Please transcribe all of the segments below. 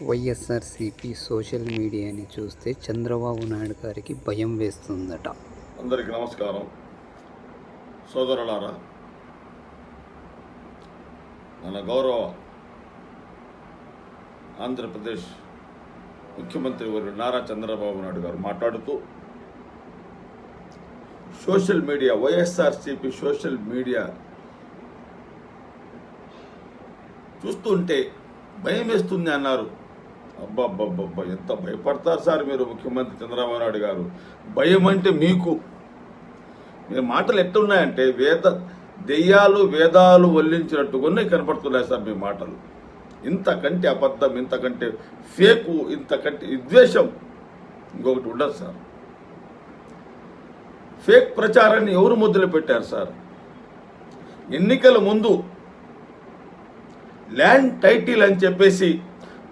YSRCP social మీడియాని చూస్తే చంద్రబాబు నాయుడు గారికి భయం వేస్తుందట. అందరికీ నమస్కారం. సోదరులారా, మన గౌరవ ఆంధ్రప్రదేశ్ ముఖ్యమంత్రి వర్యులు నారా చంద్రబాబు నాయుడు గారు మాట్లాడుతూ social media, YSRCP social media చూస్తుంటే భయం వేస్తుంది అన్నారు. అబ్బాబ్బాబ్బా, ఎంత భయపడతారు సార్ మీరు ముఖ్యమంత్రి చంద్రబాబు నాయుడు గారు. భయం అంటే మీకు మీ మాటలు ఎట్టున్నాయంటే దెయ్యాలు వేదాలు వల్లించినట్టుగానే కనపడుతున్నాయి సార్ మీ మాటలు. ఇంతకంటే అబద్ధం, ఇంతకంటే ఫేకు, ఇంతకంటే విద్వేషం ఇంకొకటి ఉండదు సార్. ఫేక్ ప్రచారాన్ని ఎవరు మొదలు పెట్టారు సార్? ఎన్నికల ముందు ల్యాండ్ టైటిల్ అని చెప్పేసి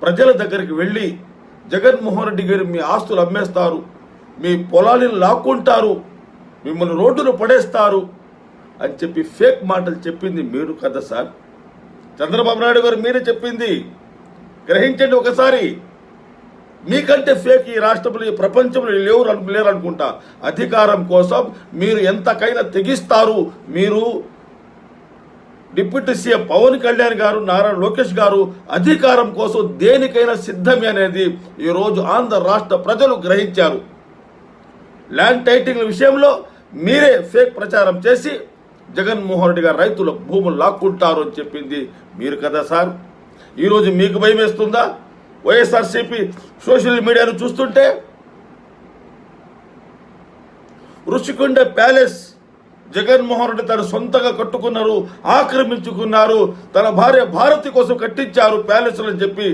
ప్రజల దగ్గరికి వెళ్ళి జగన్మోహన్ రెడ్డి గారు మీ ఆస్తులు అమ్మేస్తారు, మీ పొలాలను లాక్కుంటారు, మిమ్మల్ని రోడ్డును పడేస్తారు అని చెప్పి ఫేక్ మాటలు చెప్పింది మీరు కదా సార్. చంద్రబాబు నాయుడు గారు మీరే చెప్పింది. గ్రహించండి ఒకసారి. మీకంటే ఫేక్ ఈ రాష్ట్రంలో, ఈ ప్రపంచంలో లేరు అనుకుంటా. అధికారం కోసం మీరు ఎంతకైనా తెగిస్తారు. మీరు డిప్యూటీ సీఎం పవన్ కళ్యాణ్ గారు, నారా లోకేష్ గారు అధికారం కోసం దేనికైనా సిద్ధమే అనేది ఈరోజు ఆంధ్ర రాష్ట్ర ప్రజలు గ్రహించారు. ల్యాండ్ టైటిల్ విషయంలో మీరే ఫేక్ ప్రచారం చేసి జగన్మోహన్ రెడ్డి గారు రైతుల భూములు లాక్కుంటారు అని చెప్పింది మీరు కదా సార్. ఈరోజు మీకు భయం వేస్తుందా? వైఎస్ఆర్సీపీ సోషల్ మీడియాను చూస్తుంటే ఋషికొండ ప్యాలెస్ జగన్మోహన్ రెడ్డి తన సొంతంగా కట్టుకున్నారు, ఆక్రమించుకున్నారు, తన భార్య భారతి కోసం కట్టించారు ప్యాలెస్ అని చెప్పి